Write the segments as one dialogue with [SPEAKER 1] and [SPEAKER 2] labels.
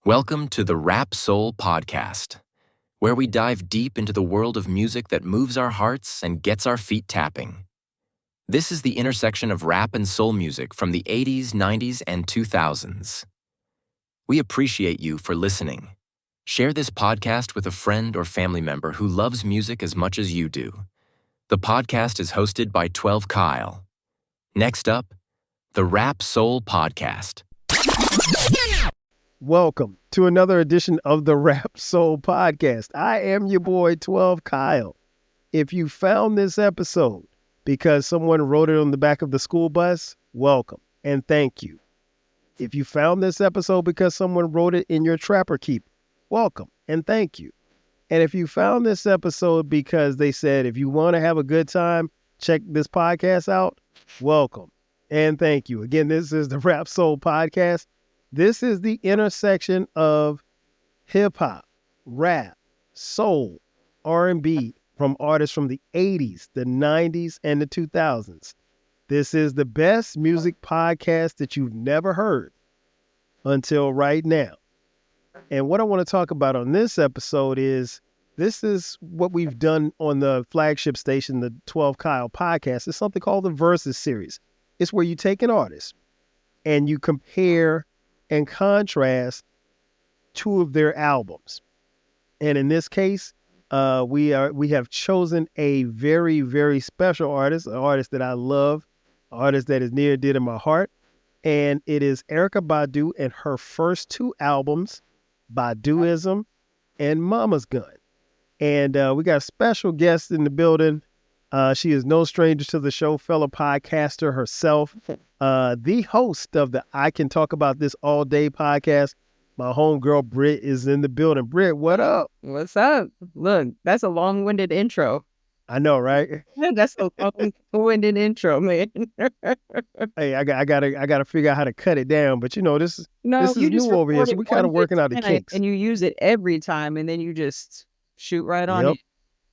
[SPEAKER 1] Welcome to the Rap Soul Podcast, where we dive deep into the world of music that moves our hearts and gets our feet tapping. This is the intersection of rap and soul music from the 80s, 90s, and 2000s. We appreciate you for listening. Share this podcast with a friend or family member who loves music as much as you do. The podcast is hosted by 12 Kyle. Next up, the Rap Soul Podcast.
[SPEAKER 2] Welcome to another edition of the Rap Soul Podcast. I am your boy, 12 Kyle. If you found this episode because someone wrote it on the back of the school bus, welcome and thank you. If you found this episode because someone wrote it in your Trapper Keep, welcome and thank you. And if you found this episode because they said, if you want to have a good time, check this podcast out, welcome and thank you. Again, this is the Rap Soul Podcast. This is the intersection of hip-hop, rap, soul, R&B from artists from the 80s, the 90s, and the 2000s. This is the best music podcast that you've never heard until right now. And what I want to talk about on this episode is, this is what we've done on the flagship station, the 12 Kyle podcast. It's something called the Versus Series. It's where you take an artist and you compare and contrast two of their albums. And in this case, we have chosen a very, very special artist, an artist that I love, an artist that is near and dear to my heart. And it is Erykah Badu and her first two albums, Baduizm and Mama's Gun. And we got a special guest in the building. She is no stranger to the show, fellow podcaster herself, the host of the I Can Talk About This All Day podcast. My homegirl, Britt, is in the building. Britt, what up?
[SPEAKER 3] What's up? Look, that's a long-winded intro.
[SPEAKER 2] I know, right?
[SPEAKER 3] That's a long-winded intro, man.
[SPEAKER 2] Hey, I gotta figure out how to cut it down. But this is new over here, so we kind of working out the kinks.
[SPEAKER 3] And you use it every time, and then you just shoot right on it.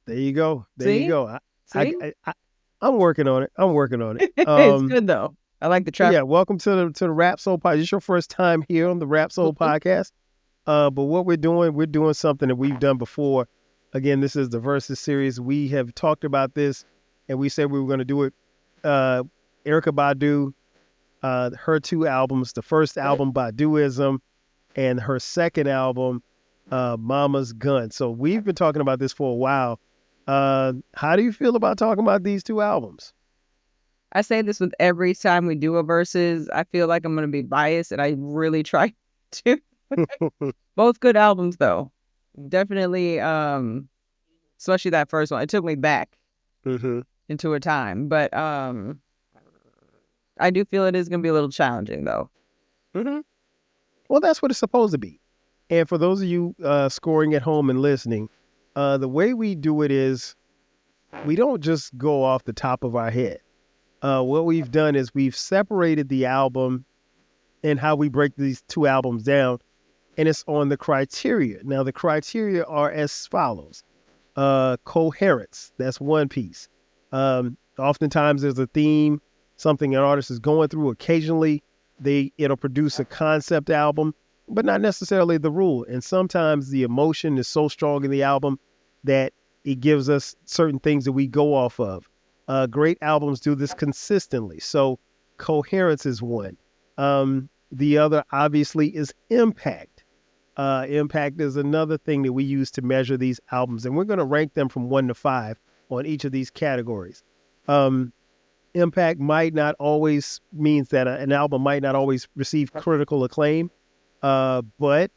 [SPEAKER 2] There you go.
[SPEAKER 3] See?
[SPEAKER 2] You go. I'm working on it.
[SPEAKER 3] It's good though. I like the trap.
[SPEAKER 2] Yeah, welcome to the Rap Soul Podcast. It's your first time here on the Rap Soul Podcast. But what we're doing something that we've done before. Again, this is the Versus Series. We have talked about this, and we said we were going to do it. Erykah Badu, her two albums, the first album, Baduizm, and her second album, Mama's Gun. So we've been talking about this for a while. How do you feel about talking about these two albums?
[SPEAKER 3] I say this with every time we do a versus. I feel like I'm going to be biased, and I really try to. Both good albums, though. Definitely, especially that first one. It took me back into a time, but I do feel it is going to be a little challenging, though.
[SPEAKER 2] Well, that's what it's supposed to be. And for those of you scoring at home and listening, the way we do it is we don't just go off the top of our head. What we've done is we've separated the album and how we break these two albums down, and it's on the criteria. Now, the criteria are as follows. Coherence, that's one piece. Oftentimes there's a theme, something an artist is going through. Occasionally, it'll produce a concept album, but not necessarily the rule. And sometimes the emotion is so strong in the album that it gives us certain things that we go off of. Great albums do this consistently. So coherence is one. The other, obviously, is impact. Impact is another thing that we use to measure these albums. And we're going to rank them from 1 to 5 on each of these categories. Impact might not always means that an album might not always receive critical acclaim. But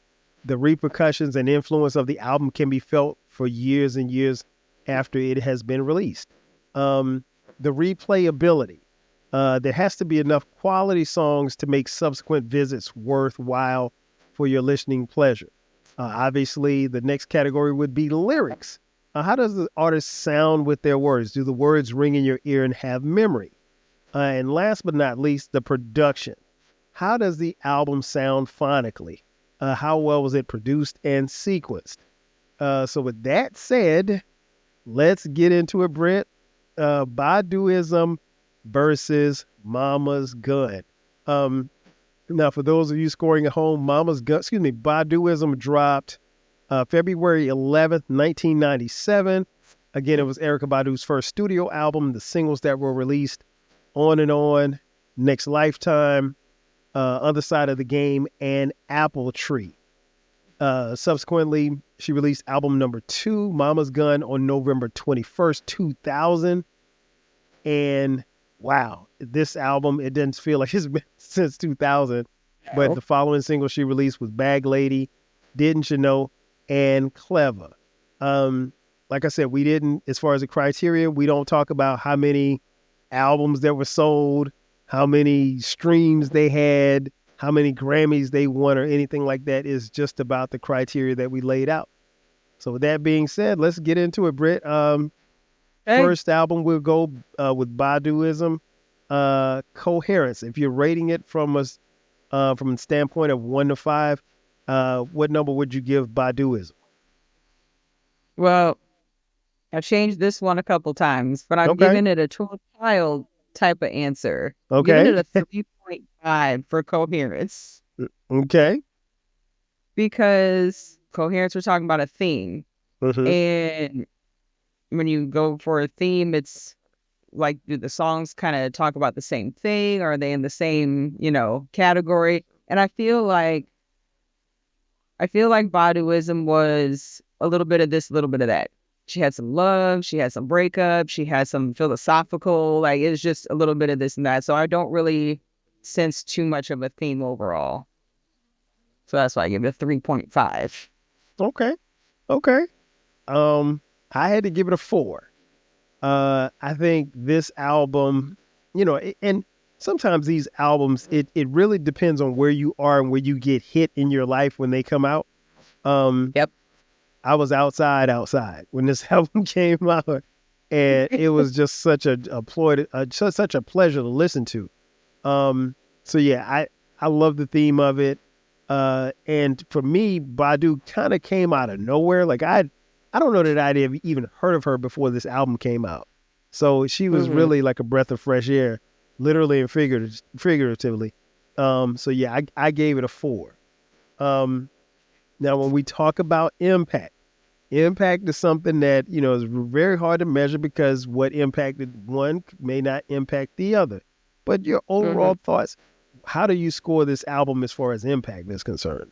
[SPEAKER 2] the repercussions and influence of the album can be felt for years and years after it has been released. The replayability. There has to be enough quality songs to make subsequent visits worthwhile for your listening pleasure. Obviously, the next category would be lyrics. How does the artist sound with their words? Do the words ring in your ear and have memory? And last but not least, the production. How does the album sound phonically? How well was it produced and sequenced? So with that said, let's get into it, Brent. Baduizm versus Mama's Gun. Now, for those of you scoring at home, Baduizm dropped February 11th, 1997. Again, it was Erykah Badu's first studio album. The singles that were released: On and On, Next Lifetime, Other Side of the Game, and Apple Tree. Subsequently, she released album number 2, Mama's Gun, on November 21st, 2000. And wow, this album, it didn't feel like it's been since 2000. But the following single she released was Bag Lady, Didn't You Know, and Clever. Like I said, we didn't, as far as the criteria, we don't talk about how many albums that were sold, how many streams they had, how many Grammys they won, or anything like that. Is just about the criteria that we laid out. So with that being said, let's get into it, Britt. First album, we'll go with Baduizm, Coherence. If you're rating it from a standpoint of 1 to 5, what number would you give Baduizm?
[SPEAKER 3] Well, I've changed this one a couple times, but I'm giving it a child type of answer. I'm giving it a 3.5 for Coherence.
[SPEAKER 2] Okay.
[SPEAKER 3] Because Coherence, we're talking about a theme.
[SPEAKER 2] Mm-hmm.
[SPEAKER 3] And when you go for a theme, it's like, do the songs kind of talk about the same thing? Or are they in the same, category? And I feel like Baduizm was a little bit of this, a little bit of that. She had some love, she had some breakup, she had some philosophical, like it's just a little bit of this and that. So I don't really sense too much of a theme overall. So that's why I give it a 3.5.
[SPEAKER 2] Okay. I had to give it a 4. I think this album, and sometimes these albums, it really depends on where you are and where you get hit in your life when they come out.
[SPEAKER 3] Yep.
[SPEAKER 2] I was outside when this album came out, and it was just such such a pleasure to listen to. So yeah, I love the theme of it. And for me, Badu kind of came out of nowhere. Like I don't know that I'd have even heard of her before this album came out. So she was really like a breath of fresh air, literally and figuratively. So yeah, I gave it a 4. Now when we talk about impact is something that, is very hard to measure, because what impacted one may not impact the other. But your overall thoughts, how do you score this album as far as impact is concerned?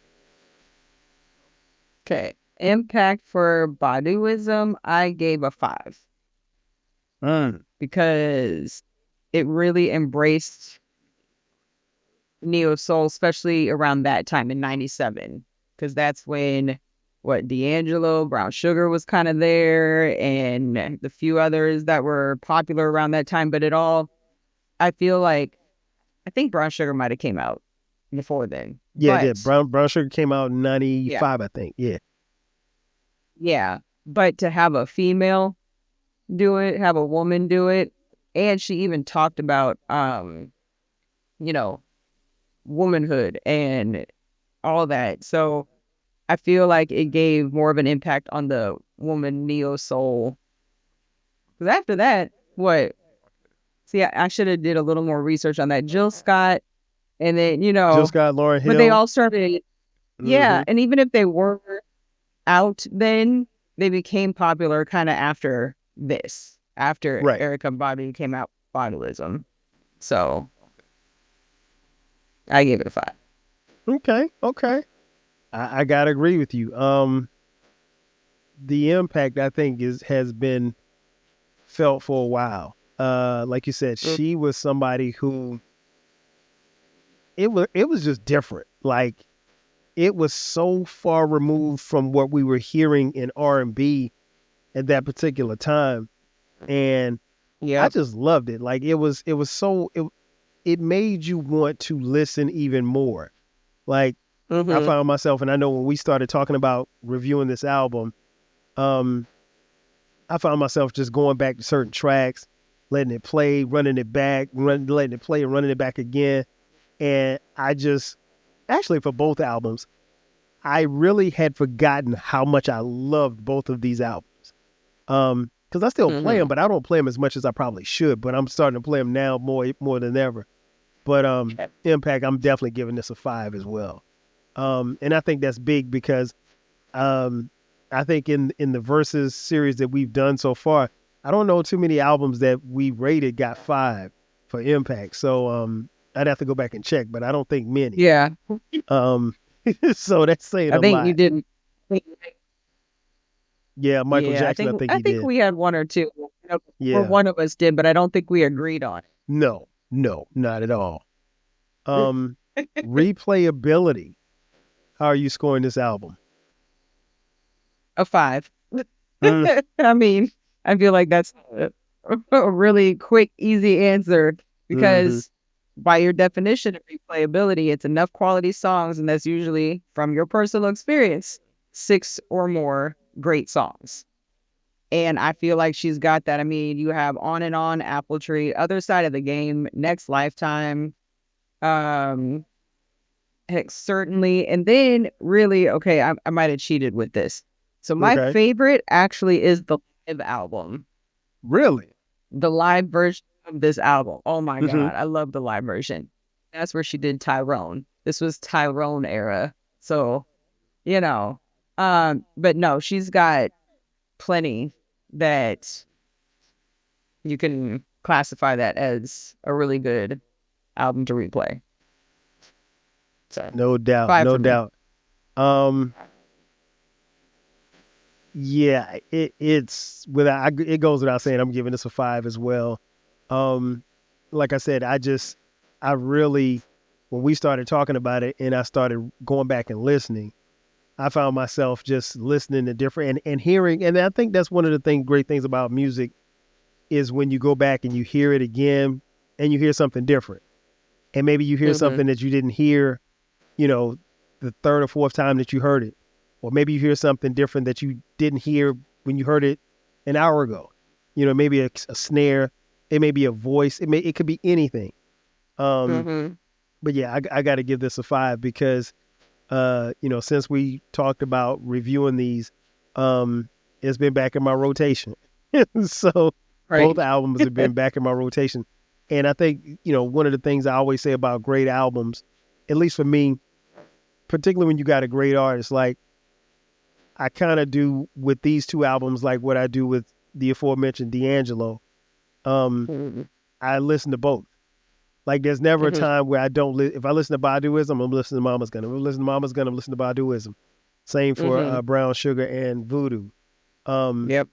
[SPEAKER 3] Okay. Impact for Baduizm, I gave a 5. Because it really embraced neo soul, especially around that time in 97. Because that's when D'Angelo, Brown Sugar was kind of there, and the few others that were popular around that time. But I think Brown Sugar might have came out before then.
[SPEAKER 2] Yeah, it did. Brown Sugar came out in 95, I think. Yeah.
[SPEAKER 3] Yeah. But to have a female do it, have a woman do it, and she even talked about, womanhood and all that. So I feel like it gave more of an impact on the woman neo soul. Because after that, I should have did a little more research on that. Jill Scott, and then,
[SPEAKER 2] Jill Scott, Lauryn Hill.
[SPEAKER 3] But they all started, and even if they were out then, they became popular kind of after this, after Erykah Badu came out with Baduizm. So I gave it a 5.
[SPEAKER 2] Okay. I gotta agree with you. The impact, I think, has been felt for a while. Like you said, she was somebody who it was just different. Like, it was so far removed from what we were hearing in R&B at that particular time, and I just loved it. Like, it made you want to listen even more. Like, I found myself, and I know when we started talking about reviewing this album, I found myself just going back to certain tracks, letting it play, running it back, letting it play and running it back again. And actually for both albums, I really had forgotten how much I loved both of these albums. Because I still play them, but I don't play them as much as I probably should. But I'm starting to play them now more than ever. But Impact, I'm definitely giving this a 5 as well. And I think that's big because I think in the Versus series that we've done so far, I don't know too many albums that we rated got 5 for Impact. So I'd have to go back and check, but I don't think many.
[SPEAKER 3] Yeah.
[SPEAKER 2] So that's saying
[SPEAKER 3] I
[SPEAKER 2] a
[SPEAKER 3] think
[SPEAKER 2] lot.
[SPEAKER 3] you didn't.
[SPEAKER 2] Yeah, Michael
[SPEAKER 3] Yeah,
[SPEAKER 2] Jackson, I think he did.
[SPEAKER 3] we had one or two. Or
[SPEAKER 2] Yeah.
[SPEAKER 3] one of us did, but I don't think we agreed on it.
[SPEAKER 2] No, not at all. Replayability. How are you scoring this album?
[SPEAKER 3] A 5.
[SPEAKER 2] Mm.
[SPEAKER 3] I mean, I feel like that's a really quick, easy answer because by your definition of replayability, it's enough quality songs, and that's usually from your personal experience, 6 or more great songs. And I feel like she's got that. I mean, you have On and On, Apple Tree, Other Side of the Game, Next Lifetime, heck, certainly. And then really, okay, I might have cheated with this. So my
[SPEAKER 2] Okay.
[SPEAKER 3] favorite actually is the live album.
[SPEAKER 2] Really?
[SPEAKER 3] The live version of this album. Oh my
[SPEAKER 2] Mhm.
[SPEAKER 3] God. I love the live version. That's where she did Tyrone. This was Tyrone era. So, you know, but no, she's got plenty that you can classify that as a really good album to replay. So
[SPEAKER 2] No doubt,
[SPEAKER 3] 5
[SPEAKER 2] no
[SPEAKER 3] for me.
[SPEAKER 2] doubt. Yeah, it's without it goes without saying I'm giving this a 5 as well. Like I said, I really, when we started talking about it and I started going back and listening, I found myself just listening to different and hearing, and I think that's one of the great things about music is when you go back and you hear it again and you hear something different. And maybe you hear something that you didn't hear, the third or fourth time that you heard it. Or maybe you hear something different that you didn't hear when you heard it an hour ago. Maybe a snare, it may be a voice, it could be anything. But yeah, I got to give this a 5 because since we talked about reviewing these, it's been back in my rotation. So both albums have been back in my rotation. And I think, one of the things I always say about great albums, at least for me, particularly when you got a great artist, like I kind of do with these two albums, like what I do with the aforementioned D'Angelo. I listen to both. Like there's never a time where I don't if I listen to Baduizm, I'm listening to Mama's Gun. If I listen to Mama's Gun, I'm listening to Baduizm. Same for Brown Sugar and Voodoo.
[SPEAKER 3] Yep.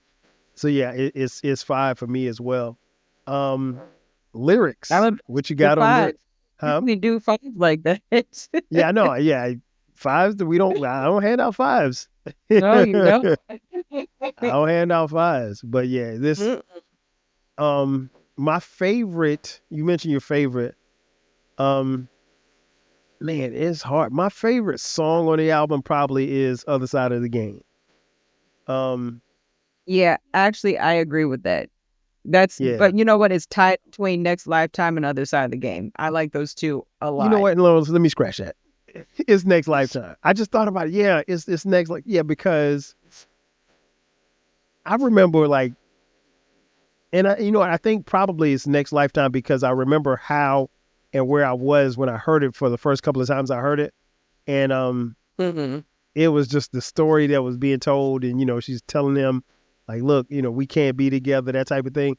[SPEAKER 2] So yeah, it's 5 for me as well. Lyrics. What you got on lyrics?
[SPEAKER 3] We do 5 like that.
[SPEAKER 2] Yeah, I know. Yeah, 5s. I don't hand out 5s.
[SPEAKER 3] No, you don't.
[SPEAKER 2] I don't hand out 5s. But yeah, this. My favorite. You mentioned your favorite. Man, it's hard. My favorite song on the album probably is "Other Side of the Game."
[SPEAKER 3] Yeah, actually, I agree with that.
[SPEAKER 2] Yeah.
[SPEAKER 3] But you know what? It's tied between Next Lifetime and Other Side of the Game. I like those two a lot.
[SPEAKER 2] You know what? Let me scratch that. It's Next Lifetime. I just thought about it. Yeah, it's next. Because I remember and I think probably it's Next Lifetime because I remember how and where I was when I heard it for the first couple of times I heard it, and it was just the story that was being told, and she's telling them like, look, we can't be together, that type of thing.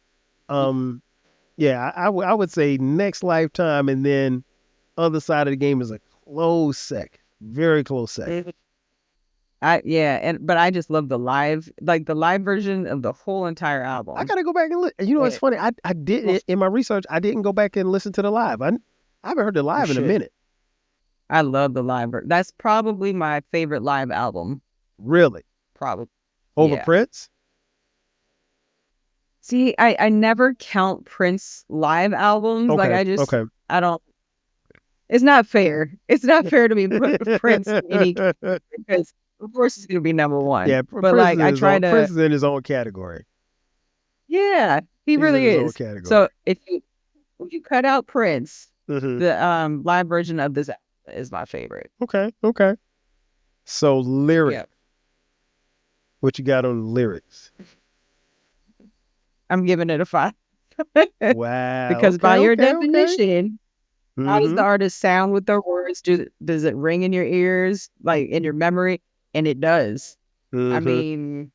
[SPEAKER 2] Yeah, I would say Next Lifetime, and then Other Side of the Game is a close second, very close second.
[SPEAKER 3] But I just love the live version of the whole entire album.
[SPEAKER 2] I gotta go back and listen. It's funny. I didn't in my research. I didn't go back and listen to the live. I haven't heard the live in a minute.
[SPEAKER 3] I love the live version. That's probably my favorite live album.
[SPEAKER 2] Really?
[SPEAKER 3] Probably.
[SPEAKER 2] Over Prince?
[SPEAKER 3] See, I never count Prince live albums.
[SPEAKER 2] Okay.
[SPEAKER 3] I don't. It's not fair. It's not fair to me put Prince in any because of course it's gonna be number one.
[SPEAKER 2] Yeah,
[SPEAKER 3] but
[SPEAKER 2] Prince Prince is in his own category.
[SPEAKER 3] Yeah, he really is.
[SPEAKER 2] In his own category.
[SPEAKER 3] So if you cut out Prince, the live version of this is my favorite.
[SPEAKER 2] Okay. So lyrics. Yep. What you got on lyrics?
[SPEAKER 3] I'm giving it a 5.
[SPEAKER 2] Wow.
[SPEAKER 3] Because by your definition, How does
[SPEAKER 2] Mm-hmm.
[SPEAKER 3] the artist sound with their words? Does it ring in your ears, like in your memory? And it does. I
[SPEAKER 2] Mm-hmm.
[SPEAKER 3] mean,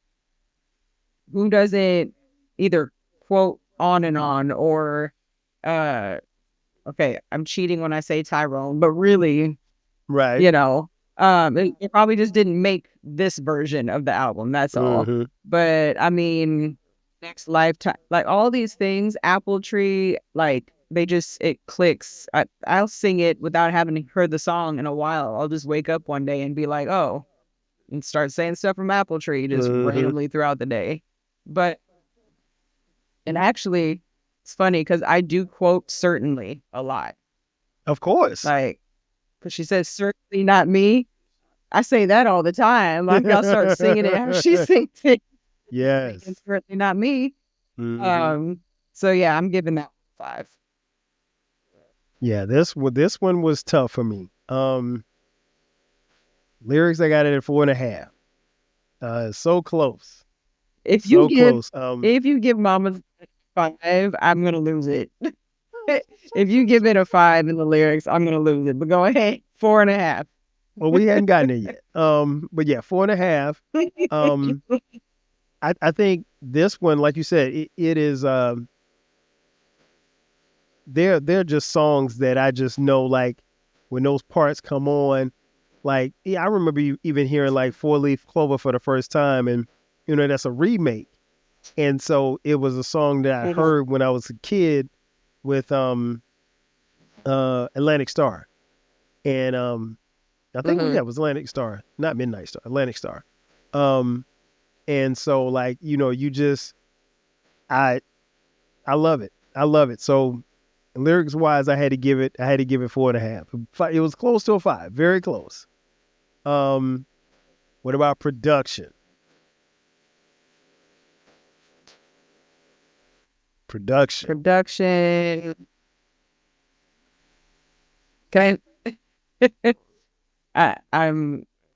[SPEAKER 3] who doesn't either quote on and on or uh okay, I'm cheating when I say Tyrone, but really,
[SPEAKER 2] Right.
[SPEAKER 3] you know, it probably just didn't make this version of the album, that's all.
[SPEAKER 2] Mm-hmm.
[SPEAKER 3] But I mean, next lifetime, like all these things, Apple Tree, like they just it clicks. I'll sing it without having heard the song in a while. I'll just wake up one day and be like, oh, and start saying stuff from Apple Tree just
[SPEAKER 2] Mm-hmm.
[SPEAKER 3] randomly throughout the day. But and actually, it's funny because I do quote certainly a lot.
[SPEAKER 2] Of course.
[SPEAKER 3] Like, because she says certainly not me. I say that all the time. Like I'll start singing it how she sings it. Thinking
[SPEAKER 2] Yes.
[SPEAKER 3] certainly not me.
[SPEAKER 2] Mm-hmm.
[SPEAKER 3] Um, so yeah, I'm giving that 5.
[SPEAKER 2] Yeah, this one was tough for me. Lyrics I got it at 4.5. So close.
[SPEAKER 3] If you
[SPEAKER 2] So
[SPEAKER 3] give
[SPEAKER 2] close.
[SPEAKER 3] if you give Mama 5, I'm gonna lose it. If you give it a 5 in the lyrics, I'm gonna lose it. But go ahead, 4.5.
[SPEAKER 2] Well, we hadn't gotten it yet. But yeah, 4.5. Um, I think this one, like you said, it is they're just songs that I just know, like when those parts come on, like yeah, I remember you even hearing like Four Leaf Clover for the first time, and that's a remake. And so it was a song that I
[SPEAKER 3] Mhm,
[SPEAKER 2] heard when I was a kid with Atlantic Star. And I think
[SPEAKER 3] mhm.
[SPEAKER 2] yeah, it was Atlantic Star, not Midnight Star, Atlantic Star. Um and so like, you just I I love it. I love it. So lyrics wise, I had to give it 4.5. It was close to a 5, very close. Um what about production? Production.
[SPEAKER 3] Production. Can I?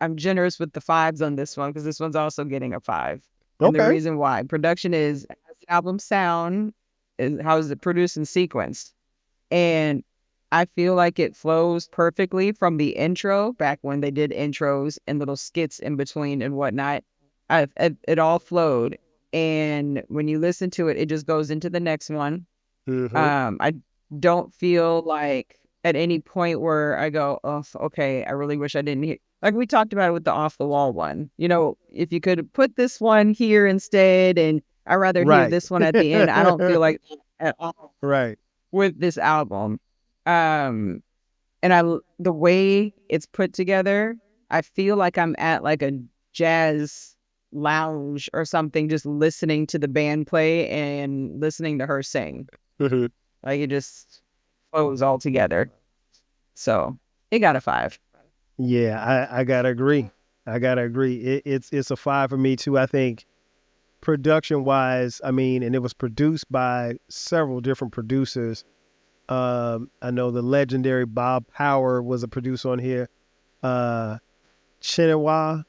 [SPEAKER 3] I'm generous with the 5s on this one because this one's also getting a 5. And the
[SPEAKER 2] Okay.
[SPEAKER 3] reason why production is as the album sound is how is it produced and sequenced. And I feel like it flows perfectly from the intro back when they did intros and little skits in between and whatnot. It all flowed. And when you listen to it, it just goes into the next one.
[SPEAKER 2] Mhm.
[SPEAKER 3] I don't feel like at any point where I go, oh, okay, I really wish I didn't hear. Like we talked about it with the off the wall one. If you could put this one here instead, and I'd rather hear
[SPEAKER 2] Right.
[SPEAKER 3] this one at the end. I don't feel like that at all
[SPEAKER 2] Right.
[SPEAKER 3] with this album. Um, and the way it's put together, I feel like I'm at like a jazz lounge or something, just listening to the band play and listening to her sing.
[SPEAKER 2] Mhm.
[SPEAKER 3] Like it just flows all together. So it got a 5.
[SPEAKER 2] Yeah, I gotta agree. I gotta agree. It's a 5 for me too. I think production wise, I mean, and it was produced by several different producers. I know the legendary Bob Power was a producer on here. Uh, Chinua,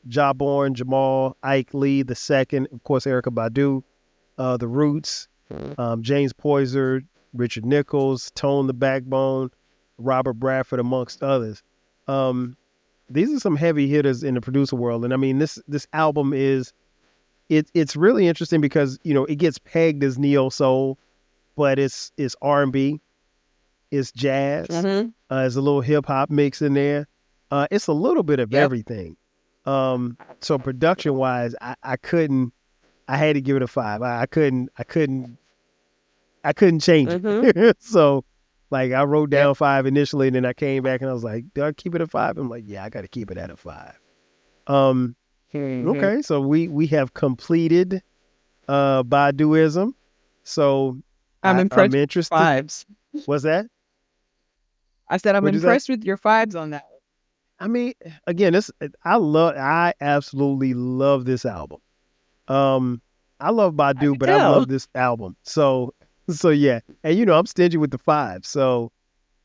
[SPEAKER 2] Jawborn, Jamal, Ike Lee the second, of course, Erica Badu, The Roots, James Poyser, Richard Nichols, Tone the Backbone, Robert Bradford, amongst others. Um, these are some heavy hitters in the producer world, and I mean this album is it's really interesting because it gets pegged as neo soul, but it's R&B, it's jazz,
[SPEAKER 3] Mm-hmm.
[SPEAKER 2] there's a little hip hop mix in there, it's a little bit of
[SPEAKER 3] Yep.
[SPEAKER 2] everything. So production wise, I couldn't, I had to give it a 5. I couldn't change
[SPEAKER 3] Mm-hmm.
[SPEAKER 2] it. So like I wrote
[SPEAKER 3] Yep.
[SPEAKER 2] down 5 initially, and then I came back and I was like, do I keep it at 5? I'm like, yeah, I got to keep it at a 5. Um,
[SPEAKER 3] Mm-hmm.
[SPEAKER 2] okay, so we have completed Baduizm. So
[SPEAKER 3] I'm
[SPEAKER 2] I'm
[SPEAKER 3] impressed with your
[SPEAKER 2] interested.
[SPEAKER 3] 5s.
[SPEAKER 2] What's that?
[SPEAKER 3] I said I'm
[SPEAKER 2] What'd you say?
[SPEAKER 3] impressed with your 5s on that.
[SPEAKER 2] I mean, again, I absolutely love this album. Um, I love
[SPEAKER 3] I
[SPEAKER 2] Badu,
[SPEAKER 3] could
[SPEAKER 2] but I
[SPEAKER 3] tell.
[SPEAKER 2] love this album. So so yeah, and I'm stingy with the 5. So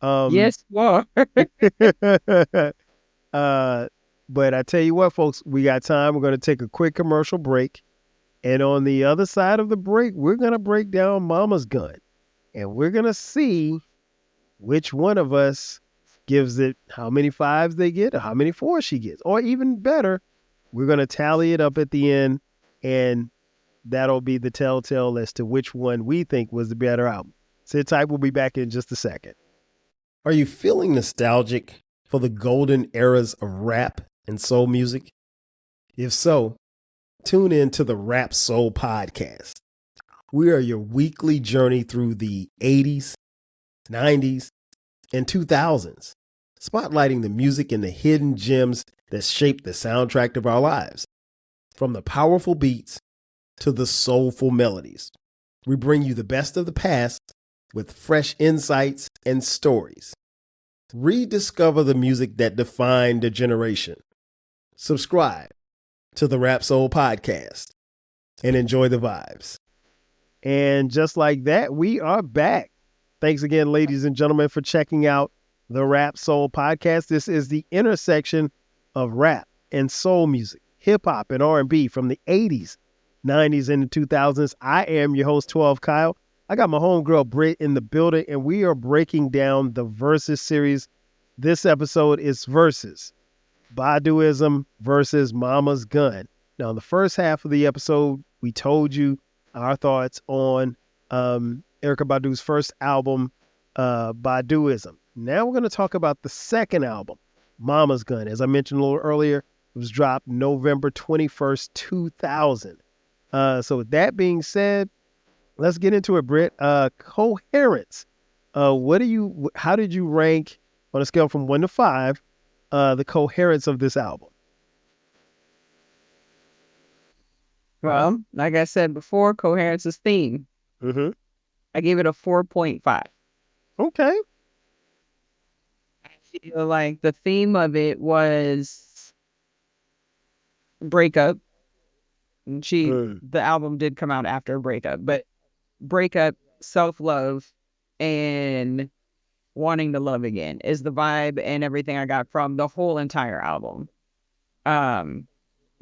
[SPEAKER 2] um,
[SPEAKER 3] Yes, you are.
[SPEAKER 2] uh, but I tell you what, folks, we got time. We're gonna take a quick commercial break. And on the other side of the break, we're going to break down Mama's Gun. And we're going to see which one of us gives it how many fives they get or how many fours she gets. Or even better, we're going to tally it up at the end, and that'll be the telltale as to which one we think was the better album. Sit tight, we'll be back in just a second. Are you feeling nostalgic for the golden eras of rap and soul music? If so, tune in to the Rap Soul Podcast. We are your weekly journey through the 80s, 90s, and 2000s, spotlighting the music and the hidden gems that shaped the soundtrack of our lives. From the powerful beats to the soulful melodies, we bring you the best of the past with fresh insights and stories. Rediscover the music that defined a generation. Subscribe to the Rap Soul Podcast and enjoy the vibes. And just like that, we are back. Thanks again, ladies and gentlemen, for checking out the Rap Soul Podcast. This is the intersection of rap and soul music, hip hop and R&B from the 80s, 90s, and the 2000s. I am your host, 12 Kyle. I got my homegirl Britt in the building, and we are breaking down the Versus series. This episode is Versus, Baduizm versus Mama's Gun. Now, in the first half of the episode, we told you our thoughts on Erykah Badu's first album, Baduizm. Now we're going to talk about the second album, Mama's Gun. As I mentioned a little earlier, it was dropped November 21st, 2000. So with that being said, let's get into it, Britt. Coherence. How did you rank on a scale from 1 to 5, the coherence of this album?
[SPEAKER 3] Well, like I said before, coherence is theme.
[SPEAKER 2] Mm-hmm.
[SPEAKER 3] I gave it a 4.5.
[SPEAKER 2] Okay.
[SPEAKER 3] I feel like the theme of it was breakup. And the album did come out after a breakup, but breakup, self-love, and wanting to love again is the vibe and everything I got from the whole entire album.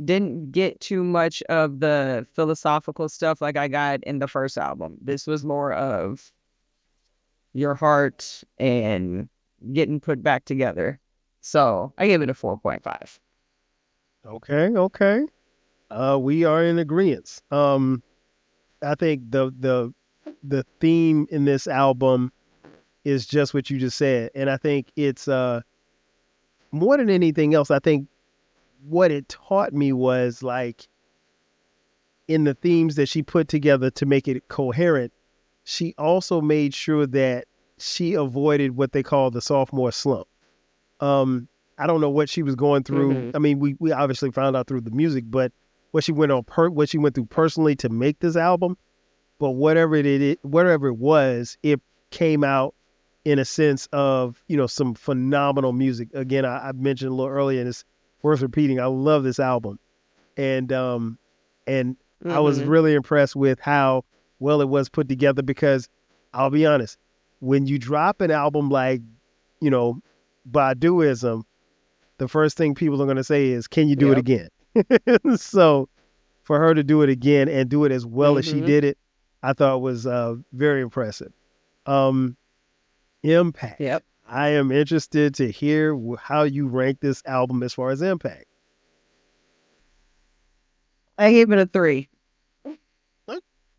[SPEAKER 3] Didn't get too much of the philosophical stuff like I got in the first album. This was more of your heart and getting put back together. So I gave it a 4.5.
[SPEAKER 2] Okay. We are in agreement. I think the theme in this album is just what you just said, and I think it's more than anything else. I think what it taught me was, like, in the themes that she put together to make it coherent, she also made sure that she avoided what they call the sophomore slump. I don't know what she was going through.
[SPEAKER 3] Mm-hmm.
[SPEAKER 2] I mean, we obviously found out through the music, but what she went through personally to make this album. But whatever it was, it came out in a sense of, some phenomenal music. Again, I mentioned a little earlier, and it's worth repeating. I love this album, and I was really impressed with how well it was put together. Because I'll be honest, when you drop an album like, Baduizm, the first thing people are going to say is, "Can you do it again?" So for her to do it again and do it as well as she did it, I thought was very impressive. Impact.
[SPEAKER 3] Yep.
[SPEAKER 2] I am interested to hear how you rank this album as far as impact.
[SPEAKER 3] I gave it a 3.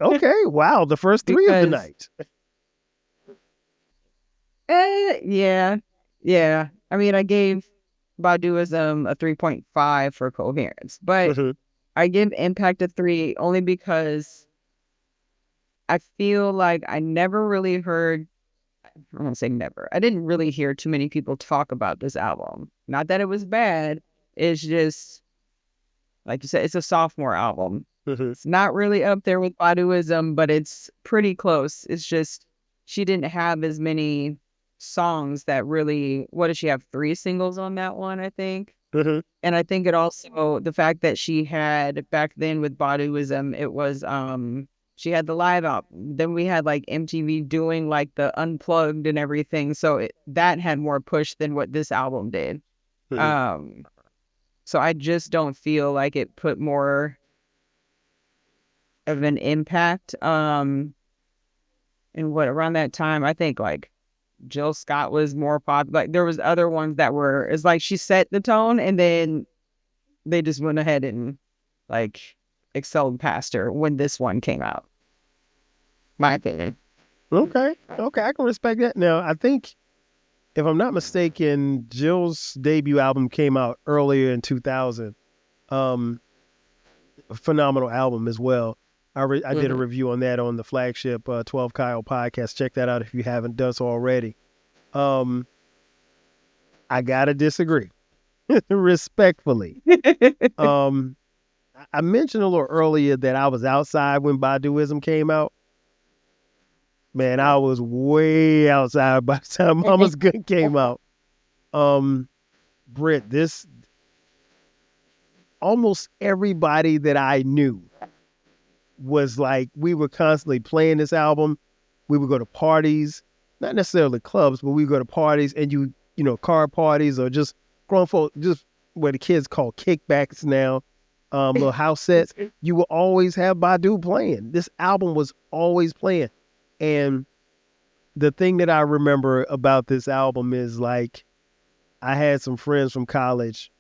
[SPEAKER 2] Okay, wow, the first 3 of the night.
[SPEAKER 3] Yeah. I mean, I gave Baduizm a 3.5 for coherence, but I give Impact a 3 only because I feel like I never really heard, I'm going to say never, I didn't really hear too many people talk about this album. Not that it was bad, it's just, like you said, it's a sophomore album. It's not really up there with Baduizm, but it's pretty close. It's just, she didn't have as many songs that really, what did she have? 3 singles on that one, I think. And I think it also, the fact that she had back then with Baduizm, it was, she had the live album. Then we had like MTV doing like the unplugged and everything. So that had more push than what this album did. So I just don't feel like it put more of an impact. And around that time, I think like Jill Scott was more popular. Like there was other ones that were. It's like she set the tone, and then they just went ahead and like excelled past her when this one came out. My opinion.
[SPEAKER 2] Okay, I can respect that. Now, I think if I'm not mistaken, Jill's debut album came out earlier in 2000. A phenomenal album as well. I did a review on that on the flagship 12 Kyle podcast. Check that out if you haven't done so already. I gotta disagree, respectfully. I mentioned a little earlier that I was outside when Baduizm came out. Man, I was way outside by the time Mama's Gun came out. Britt, this almost everybody that I knew was like, we were constantly playing this album. We would go to parties, not necessarily clubs, but we would go to parties and car parties or just grown folk, just what the kids call kickbacks now, little house sets. You will always have Badu playing. This album was always playing. And the thing that I remember about this album is like, I had some friends from college,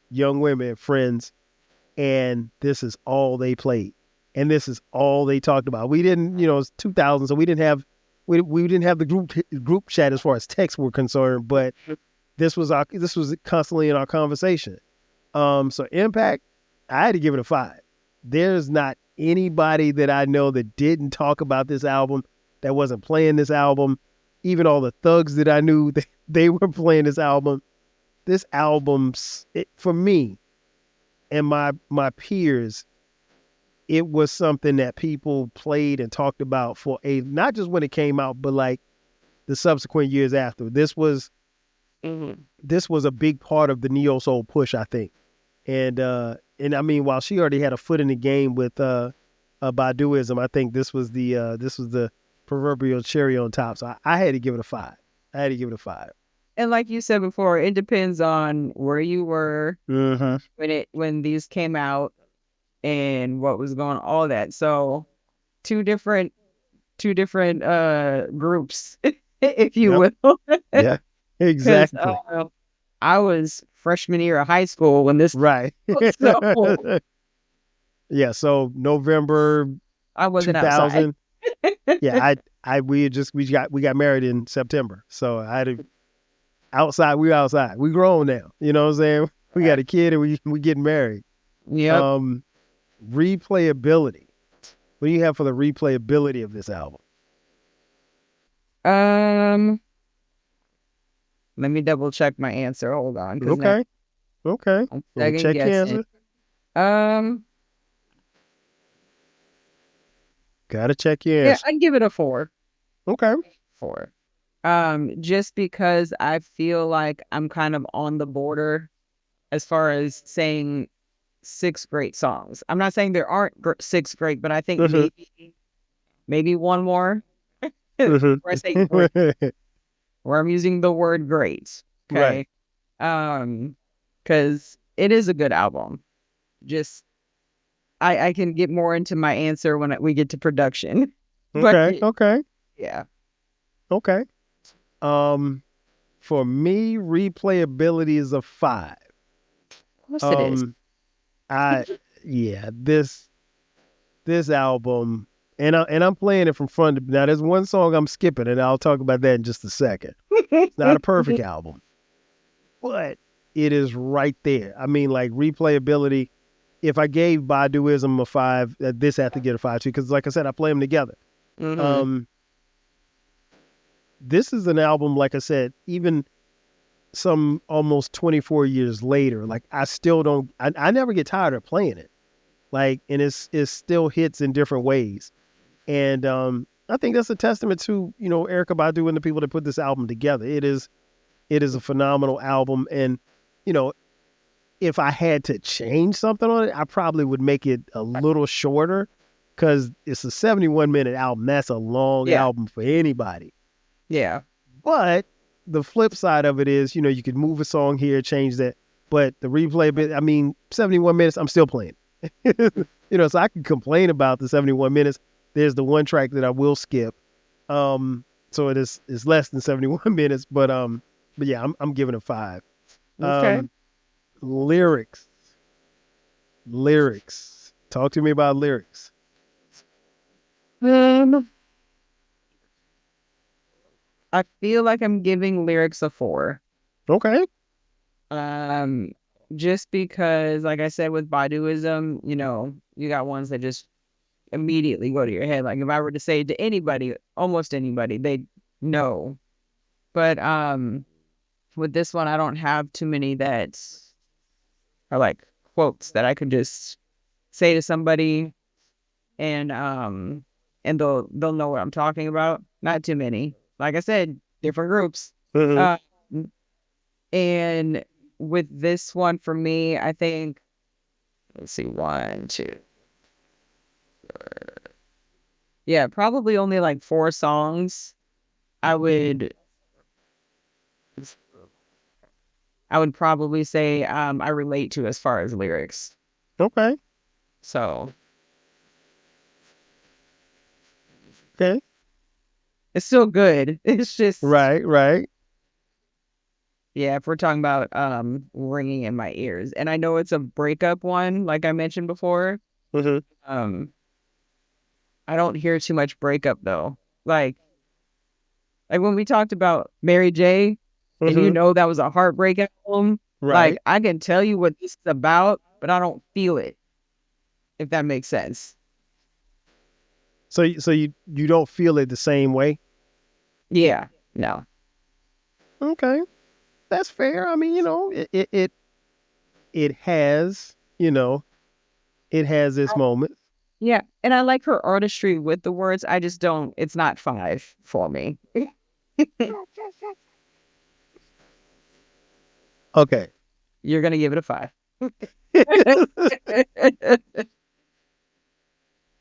[SPEAKER 2] young women friends, and this is all they played. And this is all they talked about. We didn't, it's 2000, so we didn't have the group chat as far as texts were concerned, but this was constantly in our conversation. So Impact, I had to give it a 5. There's not anybody that I know that didn't talk about this album, that wasn't playing this album. Even all the thugs that I knew, they were playing this album. This album, for me and my peers, it was something that people played and talked about for not just when it came out, but like the subsequent years after. This was a big part of the neo soul push, I think. And I mean, while she already had a foot in the game with Baduizm, I think this was the proverbial cherry on top. So I had to give it a 5.
[SPEAKER 3] And like you said before, it depends on where you were when these came out and what was going on, all that. So two different groups, if you will.
[SPEAKER 2] Yeah, exactly.
[SPEAKER 3] I was freshman year of high school when this
[SPEAKER 2] right.
[SPEAKER 3] So,
[SPEAKER 2] yeah, so November
[SPEAKER 3] I wasn't
[SPEAKER 2] 2000.
[SPEAKER 3] Outside.
[SPEAKER 2] Yeah, we got married in September. So I had to outside. We outside. We grown now. You know what I'm saying? We got a kid and we getting married.
[SPEAKER 3] Yeah.
[SPEAKER 2] Replayability. What do you have for the replayability of this album?
[SPEAKER 3] Let me double check my answer. Hold on.
[SPEAKER 2] Okay.
[SPEAKER 3] Check
[SPEAKER 2] your answer. Gotta check your answer.
[SPEAKER 3] Yeah, I'd give it a 4.
[SPEAKER 2] Okay.
[SPEAKER 3] 4. Just because I feel like I'm kind of on the border as far as saying 6 great songs. I'm not saying there aren't 6 great, but I think maybe one more. Where I say great, where I'm using the word great. Okay. Right. Because it is a good album. Just I can get more into my answer when we get to production.
[SPEAKER 2] Okay.
[SPEAKER 3] Yeah.
[SPEAKER 2] Okay. For me, replayability is a 5.
[SPEAKER 3] Of course it is.
[SPEAKER 2] This album, and I'm playing it from front to now. There's one song I'm skipping, and I'll talk about that in just a second. It's not a perfect album, but it is right there. I mean, like replayability. If I gave Baduizm a 5, this had to get a 5 too, because like I said, I play them together. This is an album, like I said, even some almost 24 years later, like I still don't, I never get tired of playing it. Like, and it still hits in different ways. And I think that's a testament to, Erykah Badu and the people that put this album together. It is a phenomenal album. And, if I had to change something on it, I probably would make it a little shorter, because it's a 71-minute album. That's a long album for anybody.
[SPEAKER 3] Yeah.
[SPEAKER 2] But the flip side of it is, you could move a song here, change that. But the replay bit, 71 minutes, I'm still playing. So I can complain about the 71 minutes. There's the one track that I will skip. So it's less than 71 minutes, but yeah, I'm giving it 5.
[SPEAKER 3] Okay.
[SPEAKER 2] Lyrics. Lyrics. Talk to me about lyrics.
[SPEAKER 3] I feel like I'm giving lyrics a 4.
[SPEAKER 2] Okay.
[SPEAKER 3] Um, just because, like I said, with Baduizm, you got ones that just immediately go to your head. Like if I were to say it to anybody, almost anybody, they'd know. But with this one, I don't have too many that are like quotes that I could just say to somebody and they'll know what I'm talking about. Not too many. Like I said, different groups.
[SPEAKER 2] Mm-hmm.
[SPEAKER 3] Uh, and with this one for me, I think let's see, 1, 2. Yeah, probably only like 4 songs. I would I would probably say I relate to as far as lyrics.
[SPEAKER 2] Okay.
[SPEAKER 3] So
[SPEAKER 2] Okay.
[SPEAKER 3] it's still good. It's just
[SPEAKER 2] Right.
[SPEAKER 3] yeah, if we're talking about ringing in my ears. And I know it's a breakup one, like I mentioned before.
[SPEAKER 2] Mm-hmm.
[SPEAKER 3] Um I don't hear too much breakup though. Like when we talked about Mary J, and
[SPEAKER 2] Mm-hmm.
[SPEAKER 3] that was a heartbreak album, like
[SPEAKER 2] Right.
[SPEAKER 3] I can tell you what this is about, but I don't feel it, if that makes sense.
[SPEAKER 2] So you don't feel it the same way.
[SPEAKER 3] Yeah. No.
[SPEAKER 2] Okay. That's fair. I mean, it has, it has its moments.
[SPEAKER 3] Yeah. And I like her artistry with the words. I just don't, it's not 5 for me.
[SPEAKER 2] Okay.
[SPEAKER 3] You're gonna give it a 5.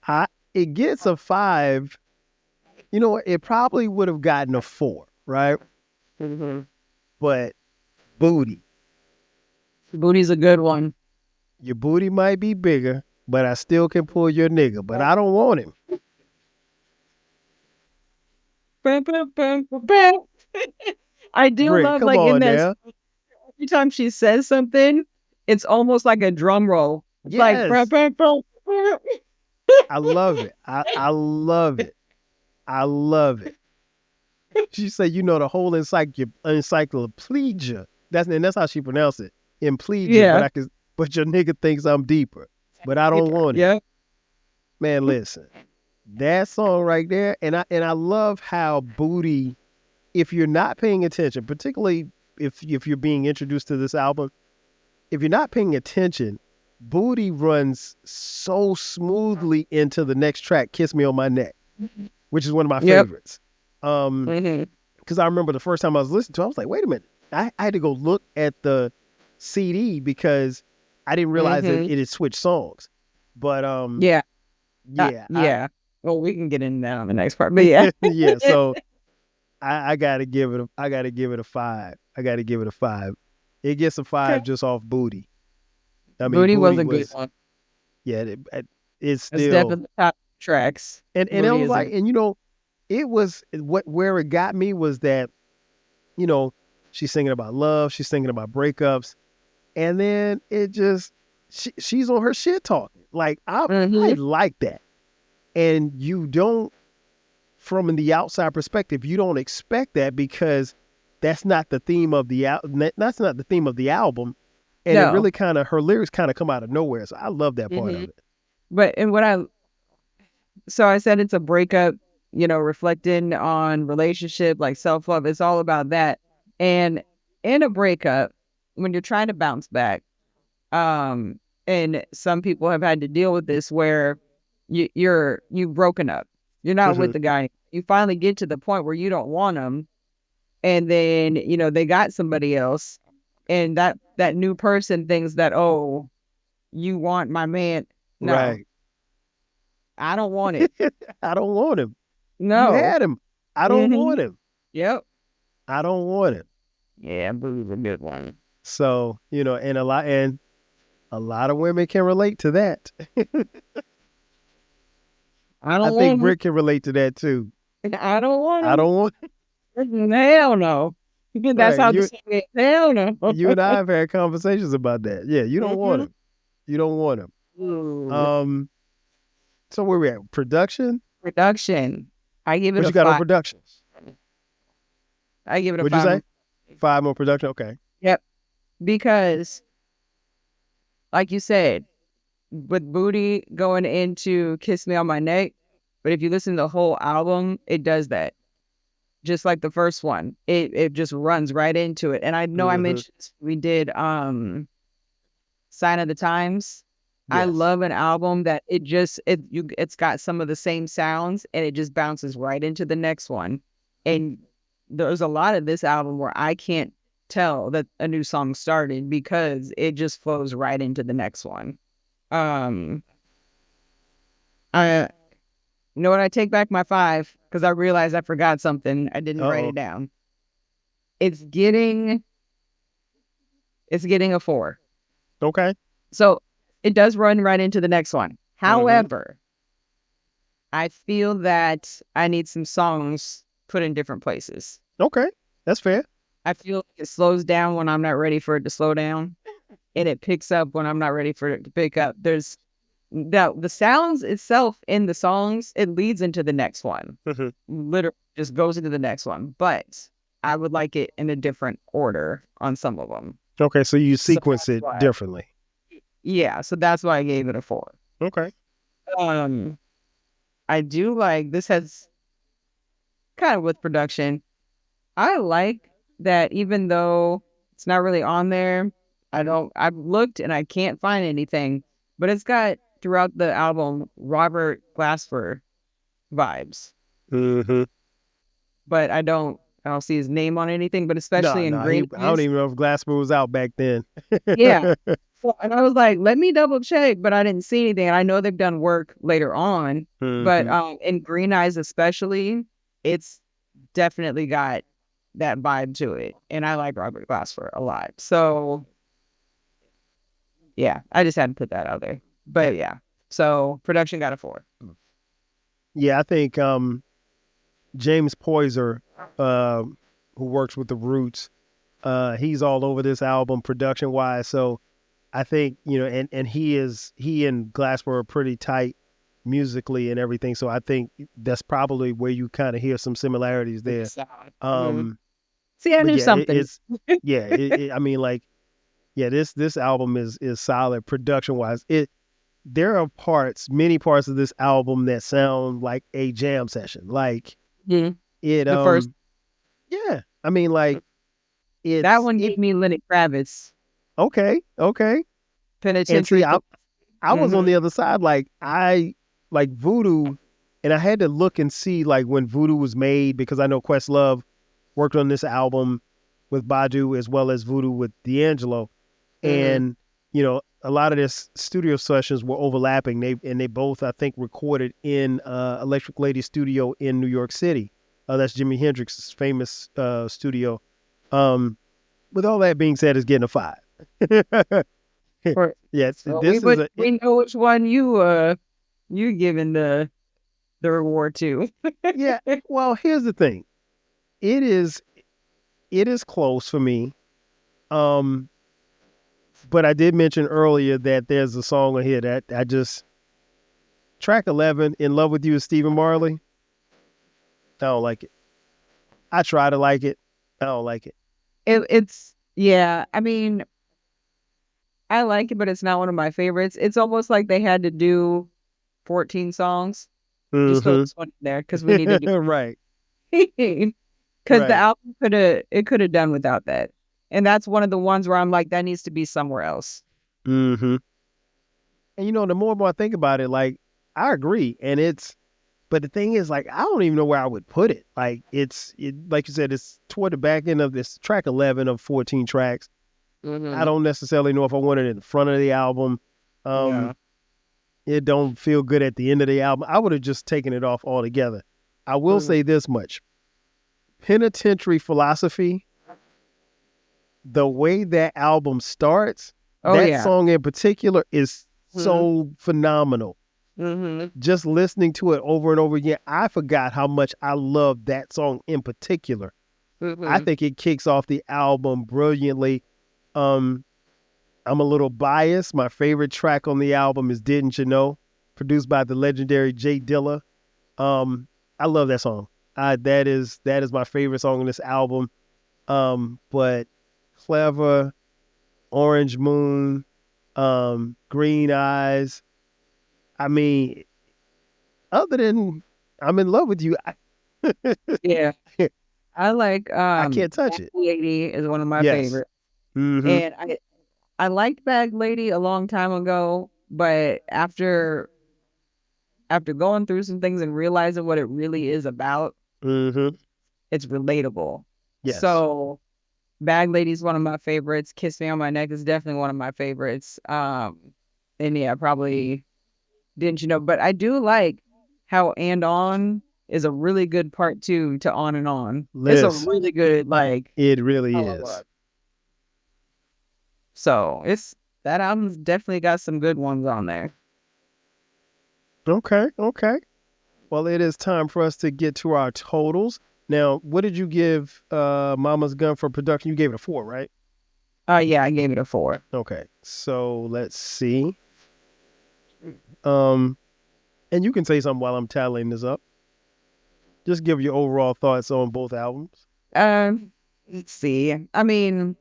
[SPEAKER 2] I it gets a 5. You know what? It probably would have gotten a 4, right?
[SPEAKER 3] Mhm.
[SPEAKER 2] But booty.
[SPEAKER 3] Booty's a good one.
[SPEAKER 2] Your booty might be bigger, but I still can pull your nigga. But I don't want him.
[SPEAKER 3] I do
[SPEAKER 2] Brick,
[SPEAKER 3] love
[SPEAKER 2] come
[SPEAKER 3] like in
[SPEAKER 2] on
[SPEAKER 3] that
[SPEAKER 2] now.
[SPEAKER 3] every time she says something, it's almost like a drum roll. It's like
[SPEAKER 2] Yes. I love it. I love it. I love it. She said, the whole encyclopedia. That's how she pronounced it. Implegia,
[SPEAKER 3] Yeah.
[SPEAKER 2] but your nigga thinks I'm deeper. But I don't want him.
[SPEAKER 3] Yeah.
[SPEAKER 2] Man, listen. That song right there, and I love how Booty, if you're not paying attention, particularly if you're being introduced to this album, if you're not paying attention, Booty runs so smoothly into the next track, Kiss Me on My Neck, which is one of my
[SPEAKER 3] Yep.
[SPEAKER 2] favorites.
[SPEAKER 3] Mm-hmm.
[SPEAKER 2] Because I remember the first time I was listening to it, I was like, wait a minute. I had to go look at the CD because I didn't realize that
[SPEAKER 3] Mm-hmm.
[SPEAKER 2] it had switched songs. But
[SPEAKER 3] Yeah.
[SPEAKER 2] yeah,
[SPEAKER 3] Yeah. Well, we can get into that on the next part, but yeah.
[SPEAKER 2] yeah. So I gotta give it a 5. I gotta give it a 5. It gets a
[SPEAKER 3] Okay.
[SPEAKER 2] 5 just off Booty. I mean,
[SPEAKER 3] Booty was
[SPEAKER 2] Booty
[SPEAKER 3] a good
[SPEAKER 2] was,
[SPEAKER 3] one.
[SPEAKER 2] yeah. It's
[SPEAKER 3] It's
[SPEAKER 2] still,
[SPEAKER 3] definitely top tracks.
[SPEAKER 2] and I
[SPEAKER 3] Booty
[SPEAKER 2] was
[SPEAKER 3] is a
[SPEAKER 2] like, it was where it got me was that, you know, she's singing about love, she's singing about breakups, and then it just she's on her shit talking. Like I
[SPEAKER 3] mm-hmm.
[SPEAKER 2] like that, and you don't, from the outside perspective, you don't expect that because that's not the theme of that's not the theme of the album, and it
[SPEAKER 3] No.
[SPEAKER 2] really kind of, her lyrics kind of come out of nowhere. So I love that part
[SPEAKER 3] Mm-hmm.
[SPEAKER 2] of it.
[SPEAKER 3] But and what I so I said it's a breakup, reflecting on relationship, like self-love. It's all about that. And in a breakup, when you're trying to bounce back, um, and some people have had to deal with this where you've broken up. You're not
[SPEAKER 2] Hmm.
[SPEAKER 3] with the guy. You finally get to the point where you don't want them, and then they got somebody else, and that new person thinks that, oh, you want my man. No,
[SPEAKER 2] Right.
[SPEAKER 3] I don't want it.
[SPEAKER 2] I don't want him. You
[SPEAKER 3] No.
[SPEAKER 2] had him. I don't
[SPEAKER 3] Mm-hmm.
[SPEAKER 2] want him.
[SPEAKER 3] Yep.
[SPEAKER 2] I don't want him.
[SPEAKER 3] Yeah, Boo's a good one.
[SPEAKER 2] So, and a lot of women can relate to that.
[SPEAKER 3] I
[SPEAKER 2] I
[SPEAKER 3] don't
[SPEAKER 2] think
[SPEAKER 3] want
[SPEAKER 2] Brick can relate to that too.
[SPEAKER 3] I don't want
[SPEAKER 2] I
[SPEAKER 3] him.
[SPEAKER 2] don't want.
[SPEAKER 3] Hell no. That's
[SPEAKER 2] Right.
[SPEAKER 3] how the song is. Hell no.
[SPEAKER 2] You and I have had conversations about that. Yeah, you don't want
[SPEAKER 3] Mhm.
[SPEAKER 2] him. You don't want him.
[SPEAKER 3] Ooh.
[SPEAKER 2] So where we at? Production?
[SPEAKER 3] Production. I give it
[SPEAKER 2] What
[SPEAKER 3] a
[SPEAKER 2] you got on
[SPEAKER 3] 5.
[SPEAKER 2] production?
[SPEAKER 3] I give it a
[SPEAKER 2] What'd you
[SPEAKER 3] 5.
[SPEAKER 2] say? 5 more production? Okay.
[SPEAKER 3] Yep. Because, like you said, with Booty going into Kiss Me on My Neck, but if you listen to the whole album, it does that. Just like the first one. It just runs right into it. And I know I
[SPEAKER 2] Mm-hmm.
[SPEAKER 3] mentioned we did Sign of the Times. I
[SPEAKER 2] Yes.
[SPEAKER 3] love an album that it's got some of the same sounds and it just bounces right into the next one. And there's a lot of this album where I can't tell that a new song started because it just flows right into the next one. Um I You know what, I take back my 5 because I realized I forgot something. I didn't write
[SPEAKER 2] Uh-oh.
[SPEAKER 3] it down. It's getting a 4.
[SPEAKER 2] Okay.
[SPEAKER 3] So it does run right into the next one.
[SPEAKER 2] Mm-hmm.
[SPEAKER 3] However, I feel that I need some songs put in different places.
[SPEAKER 2] Okay. That's fair.
[SPEAKER 3] I feel like it slows down when I'm not ready for it to slow down, and it picks up when I'm not ready for it to pick up. There's the sounds itself in the songs, it leads into the next one.
[SPEAKER 2] Mm-hmm.
[SPEAKER 3] Literally just goes into the next one. But I would like it in a different order on some of them.
[SPEAKER 2] Okay, so you
[SPEAKER 3] So
[SPEAKER 2] sequence
[SPEAKER 3] that's
[SPEAKER 2] it
[SPEAKER 3] why,
[SPEAKER 2] differently.
[SPEAKER 3] yeah, so that's why I gave it a 4.
[SPEAKER 2] Okay.
[SPEAKER 3] Um, I do like this has kind of with production. I like that even though it's not really on there, I've looked and I can't find anything, but it's got throughout the album Robert Glasper vibes.
[SPEAKER 2] Mm-hmm.
[SPEAKER 3] But I don't see his name on anything, but
[SPEAKER 2] No,
[SPEAKER 3] especially in
[SPEAKER 2] no,
[SPEAKER 3] Green
[SPEAKER 2] I don't
[SPEAKER 3] Eyes.
[SPEAKER 2] even know if Glasper was out back then.
[SPEAKER 3] Yeah. So, and I was like, let me double check, but I didn't see anything. And I know they've done work later on, but
[SPEAKER 2] Mm-hmm.
[SPEAKER 3] in Green Eyes especially, it's definitely got that vibe to it. And I like Robert Glasper a lot. So yeah, I just had to put that out there. But yeah. So production got a 4.
[SPEAKER 2] Yeah, I think James Poyser, who works with the Roots, he's all over this album production wise. So I think, and he and Glasper are pretty tight musically and everything. So I think that's probably where you kind of hear some similarities there.
[SPEAKER 3] Mhm.
[SPEAKER 2] Um,
[SPEAKER 3] See, I
[SPEAKER 2] but
[SPEAKER 3] knew
[SPEAKER 2] yeah,
[SPEAKER 3] something.
[SPEAKER 2] I mean, like, yeah, this album is solid production wise. There are many parts of this album that sound like a jam session. Like
[SPEAKER 3] Mhm.
[SPEAKER 2] it,
[SPEAKER 3] The first
[SPEAKER 2] yeah. I mean, like
[SPEAKER 3] that
[SPEAKER 2] it's
[SPEAKER 3] one
[SPEAKER 2] it.
[SPEAKER 3] gave me Lenny Kravitz.
[SPEAKER 2] Okay, okay. And see,
[SPEAKER 3] Penitentiary.
[SPEAKER 2] I was on the other side. Like I like Voodoo, and I had to look and see like when Voodoo was made because I know Questlove worked on this album with Badu as well as Voodoo with D'Angelo, and a lot of their studio sessions were overlapping. They both I think recorded in Electric Lady Studio in New York City. That's Jimi Hendrix's famous studio. With all that being said, it's getting a 5.
[SPEAKER 3] For,
[SPEAKER 2] Yeah,
[SPEAKER 3] so
[SPEAKER 2] this is
[SPEAKER 3] we know which one you giving the reward to.
[SPEAKER 2] yeah. Well, here's the thing. It is close for me. But I did mention earlier that there's a song on here that I just track 11, "In Love with You" is Stephen Marley. I don't like it. I try to like it. I don't like it.
[SPEAKER 3] It's yeah. I mean, I like it, but it's not one of my favorites. It's almost like they had to do 14 songs. Just throw
[SPEAKER 2] Mm-hmm.
[SPEAKER 3] this one in there because we need to do
[SPEAKER 2] Right.
[SPEAKER 3] because the
[SPEAKER 2] Right.
[SPEAKER 3] album could have done without that. And that's one of the ones where I'm like, that needs to be somewhere else.
[SPEAKER 2] Mm-hmm. And the more and more I think about it, like I agree. But the thing is, like, I don't even know where I would put it. Like like you said, it's toward the back end of this track 11 of 14 tracks. I don't necessarily know if I want it in the front of the album.
[SPEAKER 3] Yeah.
[SPEAKER 2] It don't feel good at the end of the album. I would have just taken it off altogether. I will say this much. Penitentiary Philosophy, the way that album starts,
[SPEAKER 3] Oh
[SPEAKER 2] that
[SPEAKER 3] yeah.
[SPEAKER 2] song in particular is so phenomenal. Just listening to it over and over again, I forgot how much I love that song in particular. I think it kicks off the album brilliantly. I'm a little biased. My favorite track on the album is "Didn't You Know," produced by the legendary Jay Dilla. I love that song. That is my favorite song on this album. But Clever, Orange Moon, Green Eyes. I mean, other than I'm in love with you,
[SPEAKER 3] Yeah. I like
[SPEAKER 2] I can't touch
[SPEAKER 3] Bag
[SPEAKER 2] it.
[SPEAKER 3] Lady is one of my
[SPEAKER 2] Yes.
[SPEAKER 3] favorites.
[SPEAKER 2] Mm-hmm.
[SPEAKER 3] And I liked Bag Lady a long time ago, but after going through some things and realizing what it really is about,
[SPEAKER 2] Mm-hmm.
[SPEAKER 3] it's relatable.
[SPEAKER 2] Yes.
[SPEAKER 3] So Bag Lady is one of my favorites. Kiss Me on My Neck is definitely one of my favorites. And yeah, probably Didn't You Know? But I do like how And On is a really good part two to On and On. It's a
[SPEAKER 2] Liz,
[SPEAKER 3] really good
[SPEAKER 2] it really
[SPEAKER 3] follow
[SPEAKER 2] is.
[SPEAKER 3] up. So that album's definitely got some good ones on there.
[SPEAKER 2] Okay. Well, it is time for us to get to our totals. Now, what did you give Mama's Gun for production? You gave it a 4, right?
[SPEAKER 3] Yeah, I gave it a 4.
[SPEAKER 2] Okay. So let's see. And you can say something while I'm tallying this up. Just give your overall thoughts on both albums.
[SPEAKER 3] Let's see. I mean,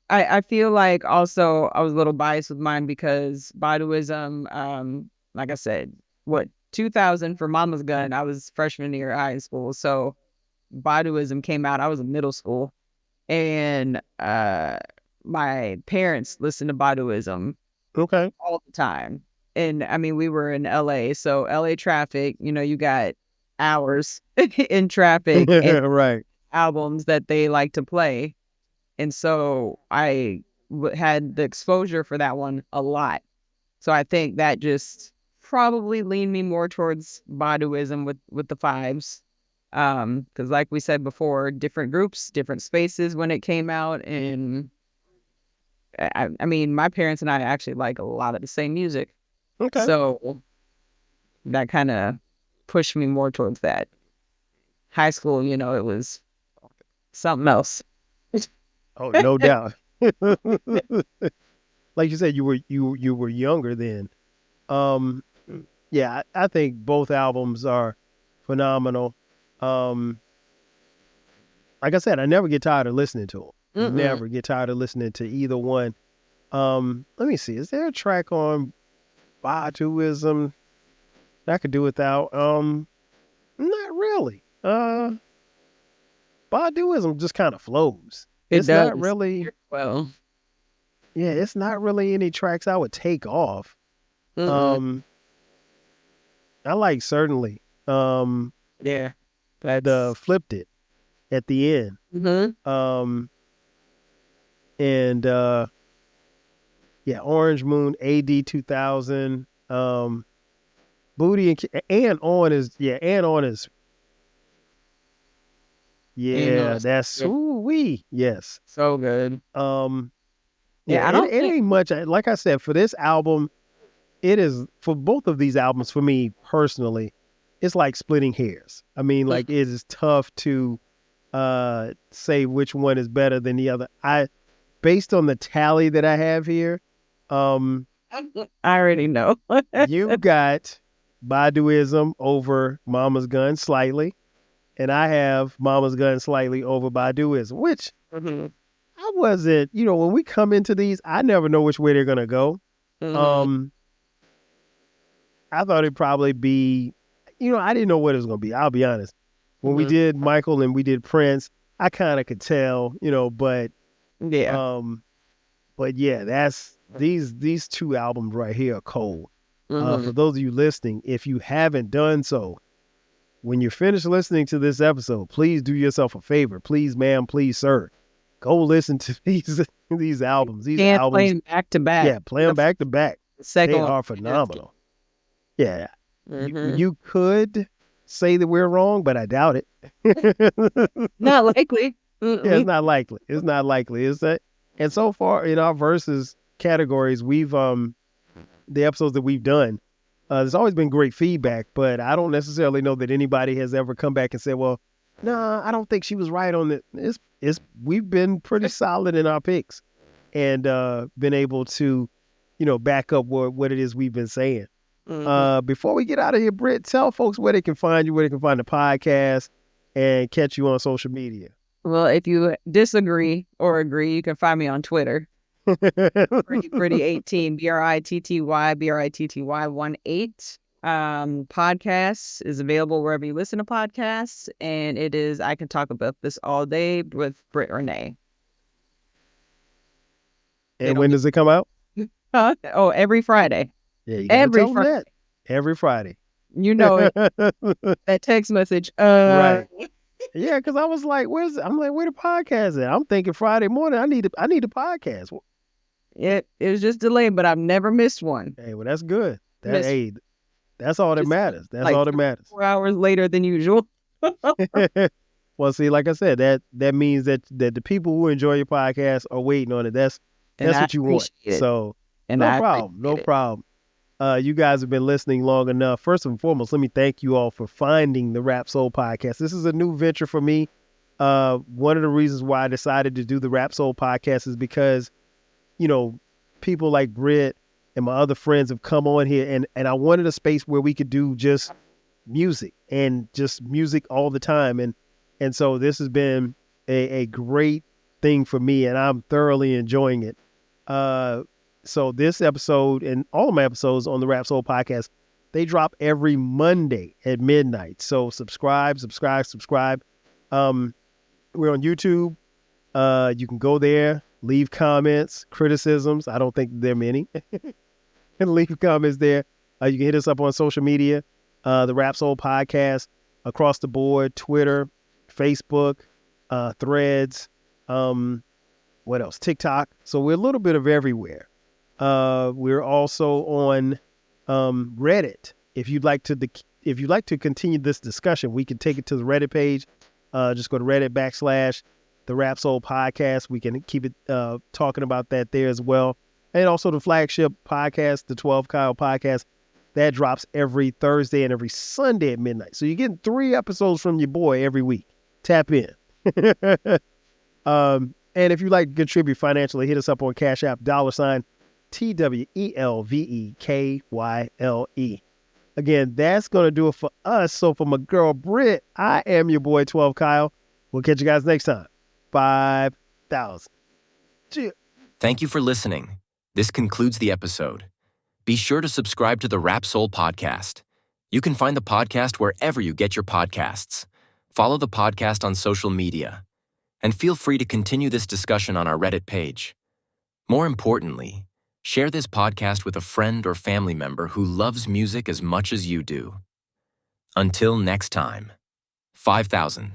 [SPEAKER 3] I feel like also I was a little biased with mine because Baduizm, like I said, 2000 for Mama's Gun, I was freshman year of high school. So Baduizm came out, I was in middle school. And my parents listened to Baduizm
[SPEAKER 2] Okay.
[SPEAKER 3] all the time. And I mean, we were in LA, so LA traffic, you got hours in traffic and
[SPEAKER 2] Right.
[SPEAKER 3] albums that they like to play. And so I had the exposure for that one a lot. So I think that just probably leaned me more towards Baduizm with the fives. Because like we said before, different groups, different spaces when it came out. And I mean, my parents and I actually like a lot of the same music.
[SPEAKER 2] Okay.
[SPEAKER 3] So that kind of pushed me more towards that. High school, it was something else.
[SPEAKER 2] Oh, no doubt. Like you said, you were younger then. Yeah, I think both albums are phenomenal. Like I said, I never get tired of listening to them. Never get tired of listening to either one. Let me see. Is there a track on Baduizm that I could do without? Not really. Baduizm just kind of flows.
[SPEAKER 3] It's
[SPEAKER 2] not really.
[SPEAKER 3] Well,
[SPEAKER 2] Yeah, it's not really any tracks I would take off. I like Certainly.
[SPEAKER 3] Yeah,
[SPEAKER 2] The Flipped It at the end. And yeah, Orange Moon, AD 2000. Booty and On is yeah, that's wee. Yes.
[SPEAKER 3] So good.
[SPEAKER 2] Yeah,
[SPEAKER 3] I don't
[SPEAKER 2] it ain't much. Like I said, for this album, it is for both of these albums for me personally, it's like splitting hairs. I mean, like it is tough to say which one is better than the other. Based on the tally that I have here,
[SPEAKER 3] I already know.
[SPEAKER 2] you got Baduizm over Mama's Gun slightly, and I have Mama's Gun slightly over Baduizm, which I wasn't, when we come into these, I never know which way they're gonna go. I thought it'd probably be, I didn't know what it was gonna be. I'll be honest. When we did Michael and we did Prince, I kind of could tell, but
[SPEAKER 3] Yeah.
[SPEAKER 2] but yeah, that's these two albums right here are cold. For those of you listening, if you haven't done so, when you're finished listening to this episode, please do yourself a favor. Please, ma'am, please, sir, go listen to these albums. These albums,
[SPEAKER 3] play them back to back.
[SPEAKER 2] Yeah, play them back to back.
[SPEAKER 3] Second
[SPEAKER 2] They
[SPEAKER 3] one.
[SPEAKER 2] are phenomenal. Yeah, you could say that we're wrong, but I doubt it.
[SPEAKER 3] Not likely.
[SPEAKER 2] Yeah, it's not likely. It's not likely. Is that? And so far in our versus categories, we've the episodes that we've done, There's always been great feedback, but I don't necessarily know that anybody has ever come back and said, well, nah, I don't think she was right on it. We've been pretty solid in our picks and been able to, back up what it is we've been saying. Before we get out of here, Britt, tell folks where they can find you, where they can find the podcast and catch you on social media.
[SPEAKER 3] Well, if you disagree or agree, you can find me on Twitter. Pretty 18, BRITTY 18. Podcast is available wherever you listen to podcasts, and it is I Can Talk About This All Day with Britt Renee.
[SPEAKER 2] And when does it come out?
[SPEAKER 3] Every Friday.
[SPEAKER 2] Yeah, you gotta tell them that. Every Friday.
[SPEAKER 3] You know it. That text message.
[SPEAKER 2] Right. Yeah, because I was like, where the podcast at? I'm thinking Friday morning. I need a podcast.
[SPEAKER 3] It was just delayed, but I've never missed one.
[SPEAKER 2] Hey, well, that's good. That's all that matters. That's all that matters.
[SPEAKER 3] 4 hours later than usual.
[SPEAKER 2] Well, see, like I said, that means that the people who enjoy your podcast are waiting on it. That's what you want. So no problem. You guys have been listening long enough. First and foremost, let me thank you all for finding the Rap Soul podcast. This is a new venture for me. One of the reasons why I decided to do the Rap Soul podcast is because, people like Britt and my other friends have come on here, and I wanted a space where we could do just music and just music all the time. And so this has been a great thing for me, and I'm thoroughly enjoying it. So this episode and all of my episodes on the Rap Soul podcast, they drop every Monday at midnight. So subscribe. We're on YouTube. You can go there, leave comments, criticisms. I don't think there are many. And leave comments there. You can hit us up on social media, the Rap Soul podcast, across the board, Twitter, Facebook, Threads, what else? TikTok. So we're a little bit of everywhere. We're also on Reddit. If you'd like to continue this discussion, we can take it to the Reddit page. Just go to Reddit / the Rap Soul podcast. We can keep it talking about that there as well. And also the flagship podcast, the 12 Kyle podcast, that drops every Thursday and every Sunday at midnight. So you're getting 3 episodes from your boy every week. Tap in. And if you'd like to contribute financially, hit us up on Cash App, $TWELVEKYLE. Again, that's going to do it for us. So for my girl Britt, I am your boy 12 Kyle. We'll catch you guys next time. 5,000. Cheers.
[SPEAKER 1] Thank you for listening. This concludes the episode. Be sure to subscribe to the Rap Soul podcast. You can find the podcast wherever you get your podcasts. Follow the podcast on social media. And feel free to continue this discussion on our Reddit page. More importantly, share this podcast with a friend or family member who loves music as much as you do. Until next time, 5,000.